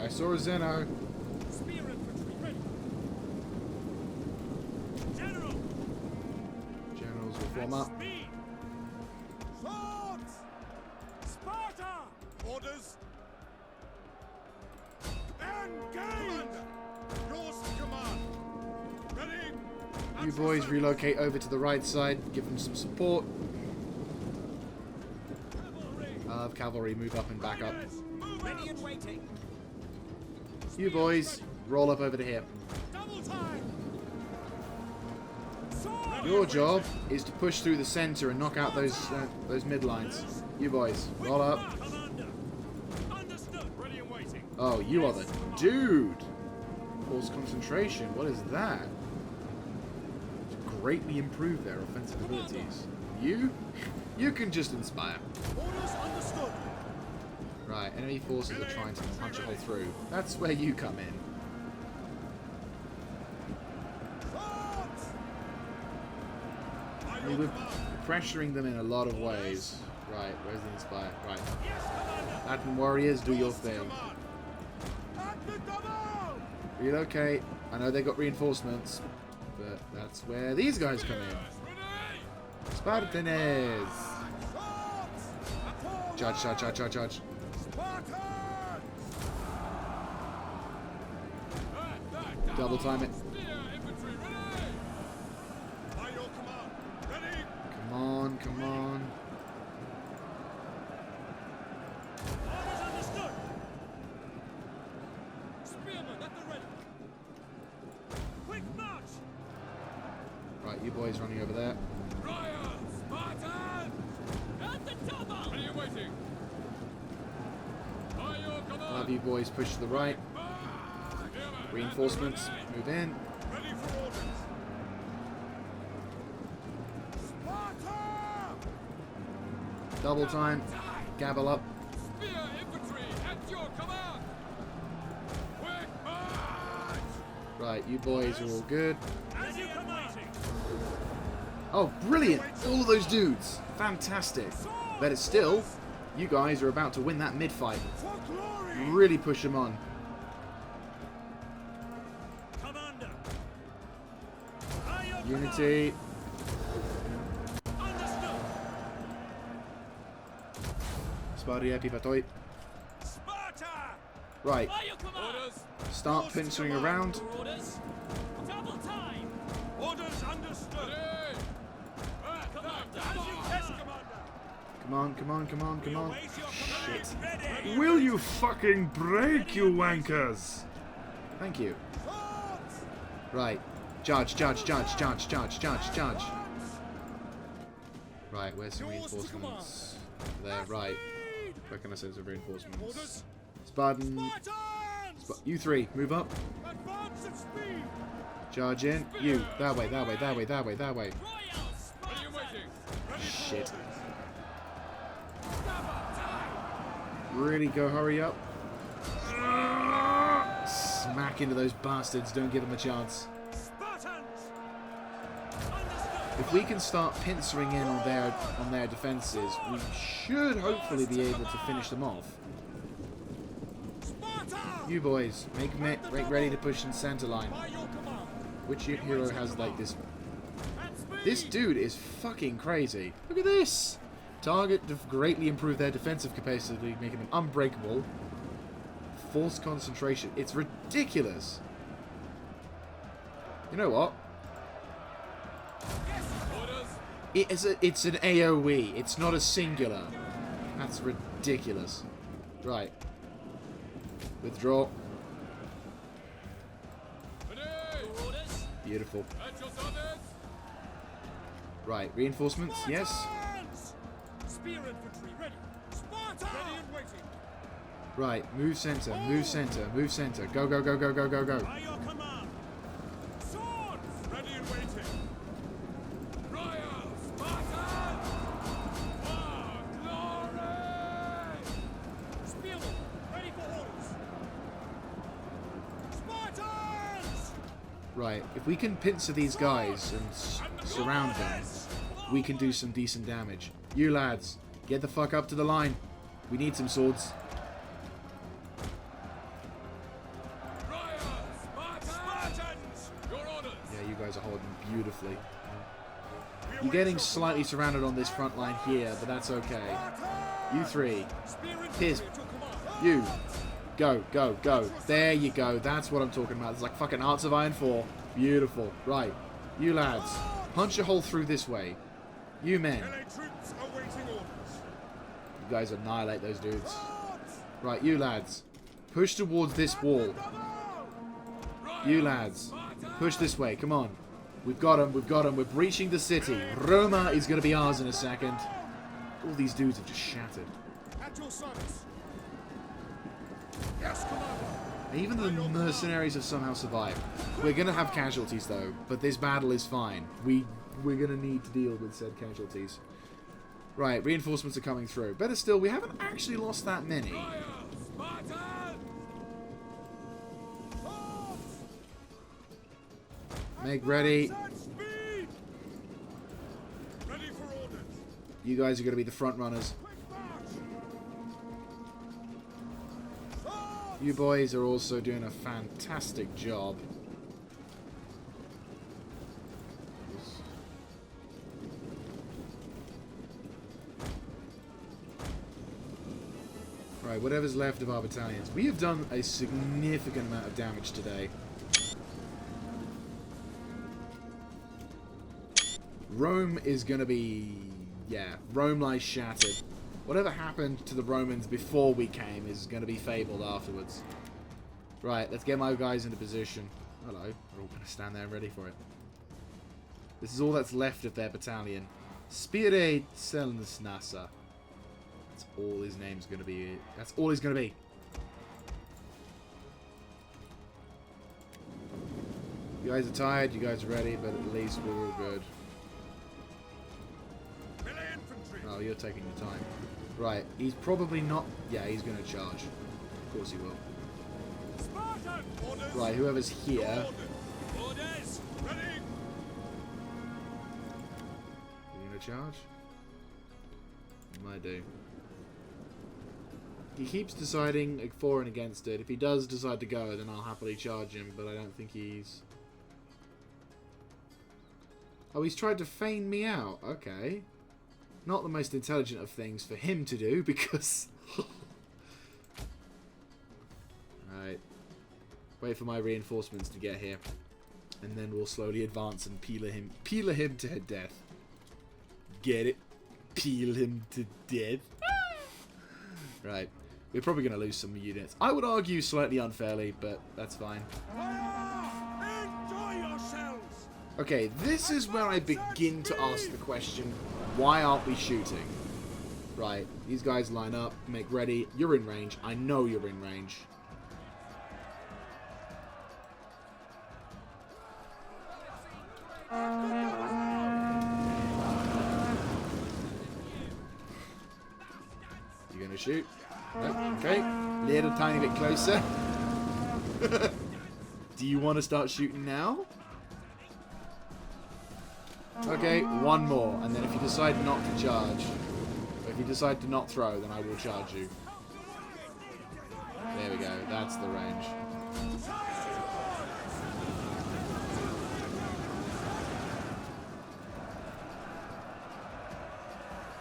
S1: I saw a Zeno.
S2: Spear infantry ready. General.
S1: Generals will form up.
S2: Speed. Swords. Sparta. Orders. Engage. Yours to command. Ready.
S1: You boys relocate over to the right side. Give them some support. Cavalry move up and back up.
S2: Ready and waiting.
S1: You boys roll up over to here.
S2: Double time.
S1: Your job is to push through the center and knock out those mid lines. You boys roll up.
S2: Commander. Understood. Ready and waiting.
S1: Oh, you are the dude. Force concentration. What is that? Greatly improve their offensive abilities. You can just inspire.
S2: Orders understood.
S1: Right, enemy forces are trying to punch a hole through. That's where you come in.
S2: Swords.
S1: I mean, we're pressuring them in a lot of ways. Right, where's the inspire? Right.
S2: Yes, Commander.
S1: Latin warriors, do your thing.
S2: Command. At the double.
S1: Relocate. I know they got reinforcements, but that's where these guys come in.
S2: Ready.
S1: Spartanese.
S2: Swords.
S1: Charge, charge, charge, charge, charge.
S2: Spartan.
S1: Double time it.
S2: Spear infantry ready. By your command. Ready.
S1: Come on, come on. Right, you boys running over there. I'll have you boys push to the right. Reinforcements, move in.
S2: Ready for orders. Sparta!
S1: Double time. Gabble up.
S3: Spear infantry at your command. Quick march!
S1: Right, you boys are all good.
S2: As you command.
S1: Oh, brilliant! All of those dudes. Fantastic. But it's still, you guys are about to win that mid-fight.
S2: For glory!
S1: Really push them on.
S2: Commander! By your
S1: Unity.
S2: command. Understood!
S1: Sparia pipatoi.
S2: Sparta!
S1: Right,
S3: By your command.
S2: Orders!
S1: start pincering around.
S3: Orders. Double time.
S2: Orders understood!
S3: Commander.
S2: Yes, Commander!
S1: Come on, come on, come on, come on.
S2: Await your
S1: Shit.
S2: command. Ready!
S4: Will you fucking break, you wankers?
S1: Thank you.
S2: Swords!
S1: Right. Judge, judge, judge, judge, judge, judge, judge. Right, where's some reinforcements? There, right. Where can I send some reinforcements?
S2: Orders!
S1: Spartan.
S2: Spartans!
S1: You three, move up.
S2: Advance at speed!
S1: Charge in. You. That way, that way, that way, that way, that way.
S3: Royal Sparta.
S1: Shit. Really go hurry up. Smack into those bastards. Don't give them a chance.
S2: Spartans!
S1: If we can start pincering in on their defenses, we should hopefully be able to finish them off.
S2: Sparta!
S1: You boys, make ready to push in center line.
S2: By your command!
S1: Which hero has like this?
S2: At speed!
S1: This dude is fucking crazy. Look at this. Target to greatly improve their defensive capacity, making them unbreakable. Forced concentration. It's ridiculous. You know what? It's an AoE. It's not a singular. That's ridiculous. Right. Withdraw.
S3: Orders.
S1: Beautiful.
S3: At your service.
S1: Right. Reinforcements. Yes.
S2: Spartans! Spear infantry ready! Sparta! Ready and waiting!
S1: Right. Move center. Move center. Move center. Go, go, go, go, go, go, go.
S2: By your command! Swords! Ready and waiting!
S3: Royal Sparta. For glory.
S2: Spearmen, ready for orders! Spartans!
S1: Right. If we can pincer these guys and surround them, we can do some decent damage. You lads, get the fuck up to the line. We need some swords.
S2: Spartans!
S3: Your orders.
S1: Yeah, you guys are holding beautifully. You're getting slightly surrounded on this front line here, but that's okay. You three.
S2: Spear
S1: Here's
S2: infantry at your command!
S1: you. Go, go, go. There you go. That's what I'm talking about. It's like fucking Hearts of Iron 4. Beautiful. Right. You lads. Punch a hole through this way. You men.
S2: LA troops awaiting orders!
S1: You guys annihilate those dudes.
S2: Swords!
S1: Right, you lads. Push towards this wall. You lads. Push this way. Come on. We've got them. We've got them. We're breaching the city. Roma is going to be ours in a second. All these dudes have just shattered.
S2: At your service! Yes, Commander!
S1: Even the mercenaries have somehow survived. We're going to have casualties, though. But this battle is fine. We're going to need to deal with said casualties. Right, reinforcements are coming through. Better still, we haven't actually lost that many. Make ready.
S2: At speed! Ready for orders!
S1: You guys are going to be the front runners.
S2: Quick march! Swords!
S1: You boys are also doing a fantastic job. Right, whatever's left of our battalions. We have done a significant amount of damage today. Rome is going to be... yeah, Rome lies shattered. Whatever happened to the Romans before we came is going to be fabled afterwards. Right, let's get my guys into position. Hello. We're all going to stand there ready for it. This is all that's left of their battalion. Spire Selnsnasa. That's all his name's going to be. That's all he's going to be. You guys are tired, you guys are ready, but at least we're all good. Oh, you're taking your time. Right, he's probably not... Yeah, he's going to charge. Of course he will. Right, whoever's here... You going to charge? He might do. He keeps deciding like, for and against it. If he does decide to go, then I'll happily charge him, but I don't think he's... Oh, he's tried to feign me out. Okay. Not the most intelligent of things for him to do, because... Alright. Wait for my reinforcements to get here. And then we'll slowly advance and peel him to death. Get it? Peel him to death. Right. We're probably going to lose some units. I would argue slightly unfairly, but that's fine.
S2: Enjoy yourselves!
S1: Okay, this is where I begin to ask the question, why aren't we shooting? Right, these guys line up, make ready. You're in range. I know you're in range. You gonna shoot? Nope. Okay, little tiny bit closer. Do you want to start shooting now? Okay, one more, and then if you decide not to charge, or if you decide to not throw, then I will charge you. There we go, that's the range.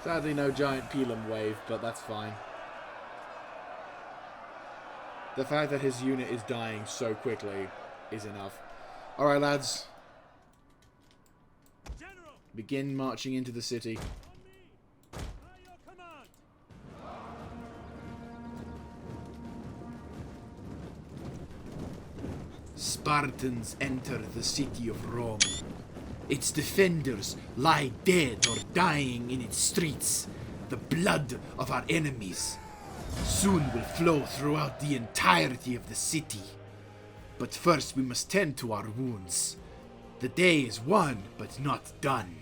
S1: Sadly, no giant Pelham wave, but that's fine. The fact that his unit is dying so quickly is enough. Alright, lads. Begin marching into the city. Spartans enter the city of Rome. Its defenders lie dead or dying in its streets. The blood of our enemies soon will flow throughout the entirety of the city. But first we must tend to our wounds. The day is won, but not done.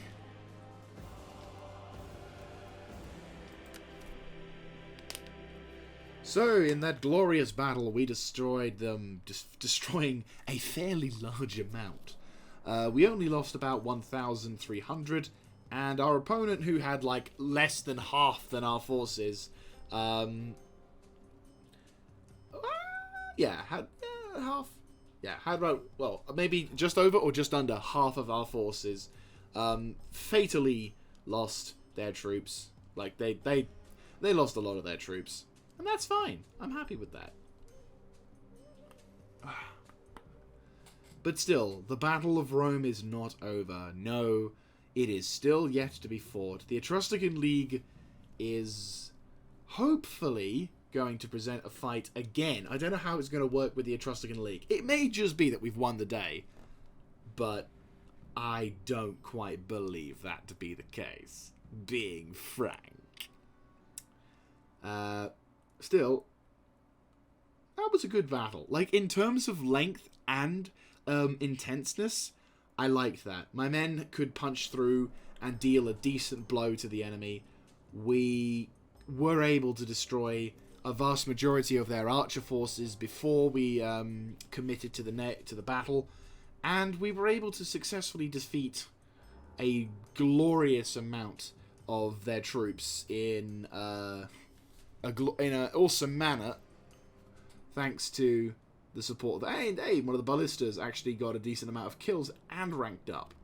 S1: So, in that glorious battle, we destroyed them, destroying a fairly large amount. We only lost about 1,300, and our opponent, who had like less than half than our forces, had half. Yeah, had about, well, maybe just over or just under half of our forces fatally lost their troops. Like, they lost a lot of their troops. And that's fine. I'm happy with that. But still, the Battle of Rome is not over. No, it is still yet to be fought. The Etruscan League is hopefully going to present a fight again. I don't know how it's going to work with the Etruscan League. It may just be that we've won the day, but I don't quite believe that to be the case, being frank. Still, that was a good battle. Like, in terms of length and intenseness, I liked that. My men could punch through and deal a decent blow to the enemy. We were able to destroy a vast majority of their archer forces before we committed to the battle, and we were able to successfully defeat a glorious amount of their troops in an awesome manner, thanks to the support of hey, one of the ballistas actually got a decent amount of kills and ranked up.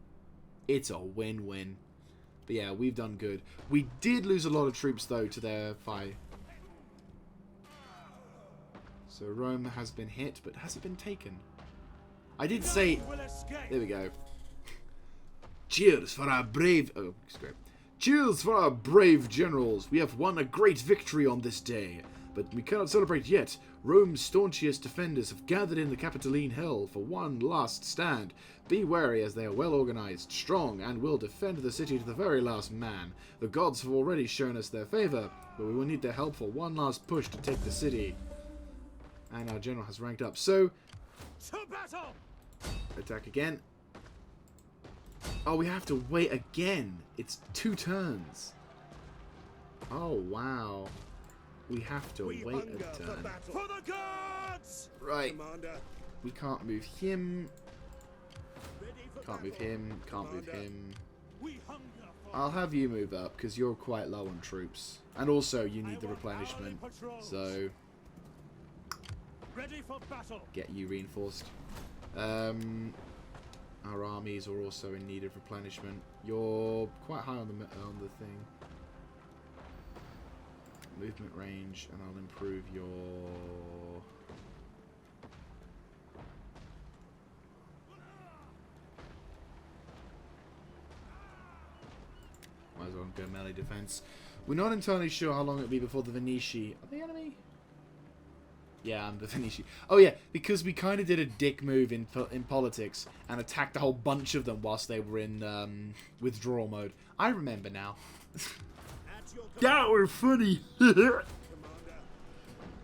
S1: It's a win-win. But yeah, we've done good. We did lose a lot of troops though to their fight. So Rome has been hit, but has it been taken? I did say... There we go. Cheers for our brave... Oh, scrape. Cheers for our brave generals. We have won a great victory on this day. But we cannot celebrate yet. Rome's staunchest defenders have gathered in the Capitoline Hill for one last stand. Be wary, as they are well organized, strong, and will defend the city to the very last man. The gods have already shown us their favor, but we will need their help for one last push to take the city. And our general has ranked up. So,
S2: To battle!
S1: attack again. Oh, we have to wait again. It's 2 turns. Oh, wow. We have to
S2: We
S1: wait
S2: hunger
S1: a
S2: for
S1: turn.
S2: battle. For the gods!
S1: Right.
S2: Commander.
S1: We can't move him.
S2: Ready for
S1: Can't move
S2: battle.
S1: him. Can't move
S2: Commander.
S1: him.
S2: We hunger for
S1: I'll have you move up because you're quite low on troops. And also you need the replenishment. So
S2: ready for battle.
S1: get you reinforced. Our armies are also in need of replenishment. You're quite high on the thing. Movement range, and I'll improve your... Might as well go melee defense. We're not entirely sure how long it'll be before the Veneti... Are they enemy? Yeah, I'm the Veneti. Oh yeah, because we kind of did a dick move in politics and attacked a whole bunch of them whilst they were in withdrawal mode. I remember now.
S2: At your
S4: That were funny.
S2: commander.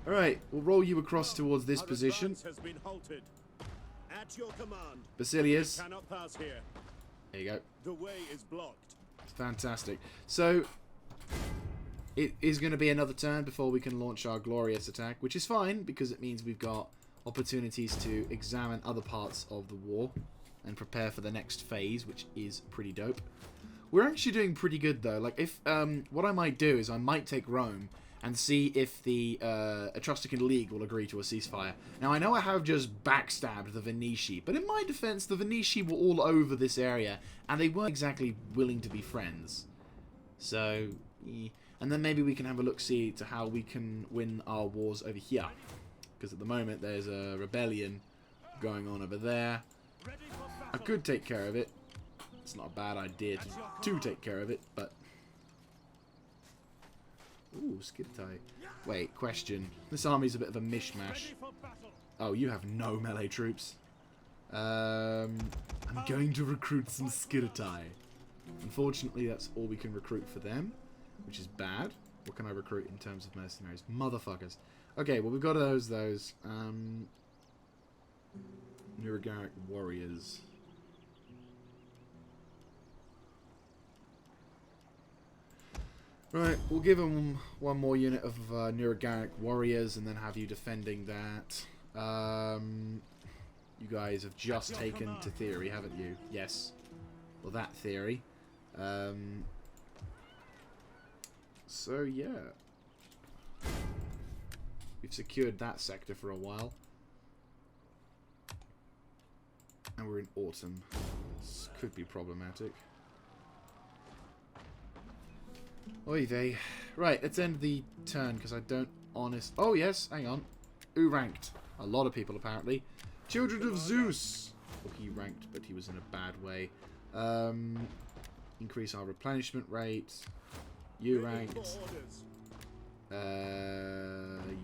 S1: Alright, we'll roll you across towards this
S2: Our
S1: position.
S2: advance has been halted. At your command.
S1: Basilius.
S2: Cannot pass here.
S1: There you go.
S2: The way is blocked.
S1: Fantastic. So, it is going to be another turn before we can launch our glorious attack, which is fine because it means we've got opportunities to examine other parts of the war and prepare for the next phase, which is pretty dope. We're actually doing pretty good though. Like, if what I might do is I might take Rome and see if the Etruscan League will agree to a ceasefire. Now, I know I have just backstabbed the Veneti, but in my defense, the Veneti were all over this area, and they weren't exactly willing to be friends. So, and then maybe we can have a look-see to how we can win our wars over here. Because at the moment, there's a rebellion going on over there.
S2: Ready for
S1: I
S2: battle.
S1: could take care of it. It's not a bad idea to take care of it, but... Ooh, Skidtai. Wait, question. This army's a bit of a mishmash.
S2: Ready for battle.
S1: Oh, you have no melee troops. I'm going to recruit some Skidtai. Unfortunately, that's all we can recruit for them, which is bad. What can I recruit in terms of mercenaries? Motherfuckers. Okay, well, we've got those. Nuragaric warriors. Right, we'll give them one more unit of Nuragaric warriors and then have you defending that. You guys have just taken to theory, haven't you? Yes. Well, that theory. So, yeah. We've secured that sector for a while. And we're in autumn. This could be problematic. Oy vey. Right, let's end the turn, because I don't honest... Oh, yes, hang on. Who ranked? A lot of people, apparently. Children of Zeus! Well, he ranked, but he was in a bad way. Increase our replenishment rate. You
S2: Ready
S1: ranked.
S2: for orders.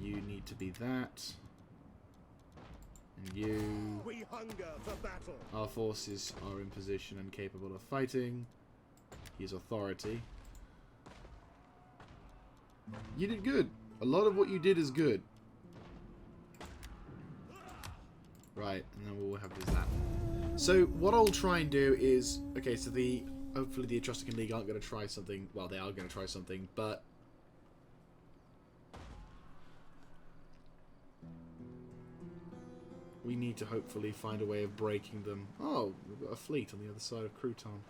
S1: You need to be that. And you...
S2: We hunger for battle.
S1: Our forces are in position and capable of fighting. He's authority. You did good. A lot of what you did is good. Right, and then we'll have this that. So what I'll try and do is... Okay, so hopefully the Etruscan League aren't going to try something... Well, they are going to try something, but... We need to hopefully find a way of breaking them. Oh, we've got a fleet on the other side of Crouton.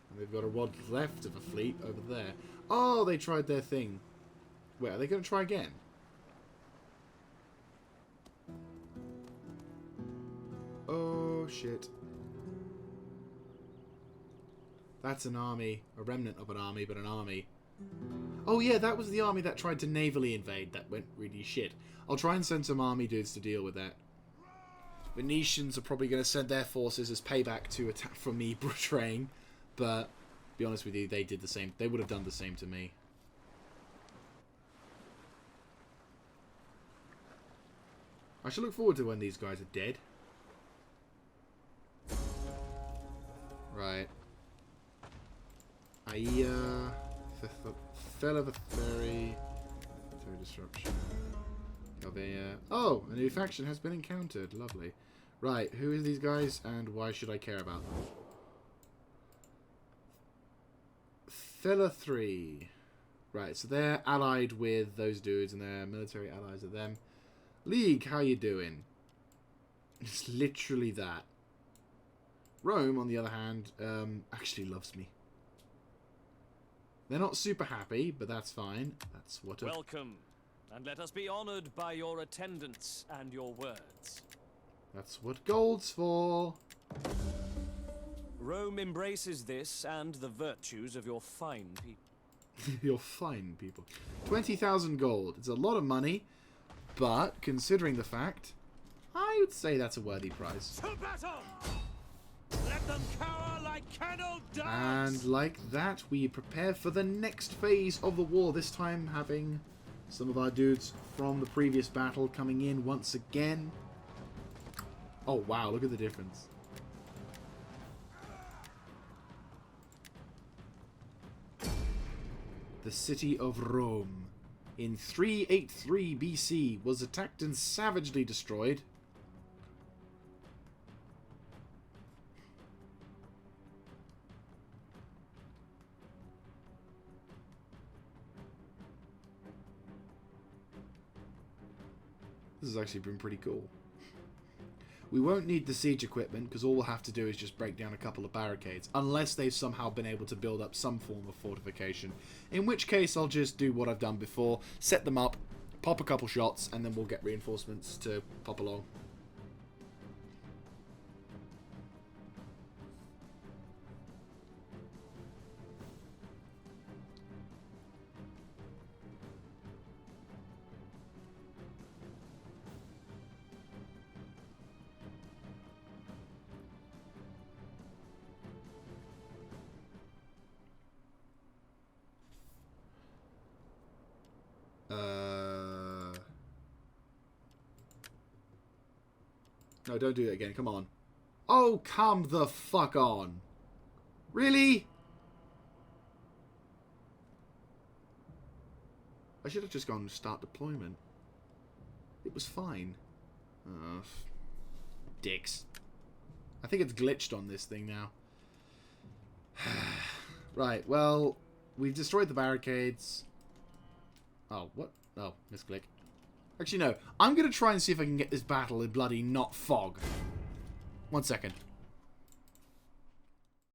S1: And they've got a rod left of a fleet over there. Oh, they tried their thing. Wait, are they going to try again? Oh, shit. That's an army. A remnant of an army, but an army. Oh, yeah, that was the army that tried to navally invade. That went really shit. I'll try and send some army dudes to deal with that. Venetians are probably going to send their forces as payback to attack from me betraying. But, to be honest with you, they did the same. They would have done the same to me. I shall look forward to when these guys are dead. Right. Aia. Fell of a ferry. Through disruption. Galvea. Oh, a new faction has been encountered. Lovely. Right, who are these guys and why should I care about them? Fella 3. Right, so they're allied with those dudes and they're military allies of them. League, how you doing? It's literally that. Rome, on the other hand, actually loves me. They're not super happy, but that's fine. That's what.
S3: Welcome, and let us be honored by your attendance and your words.
S1: That's what gold's for.
S3: Rome embraces this and the virtues of your fine people.
S1: Your fine people. 20,000 gold. It's a lot of money, but considering the fact, I would say that's a worthy price.
S3: To battle! Let them cower like kennel dogs!
S1: And like that, we prepare for the next phase of the war. This time having some of our dudes from the previous battle coming in once again. Oh wow, look at the difference. The city of Rome, in 383 BC, was attacked and savagely destroyed. This has actually been pretty cool. We won't need the siege equipment because all we'll have to do is just break down a couple of barricades, unless they've somehow been able to build up some form of fortification, in which case I'll just do what I've done before, set them up, pop a couple shots, and then we'll get reinforcements to pop along. No, don't do it again. Come on. Oh, come the fuck on. Really? I should have just gone start deployment. It was fine. Dicks. I think it's glitched on this thing now. Right, well, we've destroyed the barricades. Oh, what? Oh, misclick. Actually, no. I'm going to try and see if I can get this battle in bloody not fog. 1 second.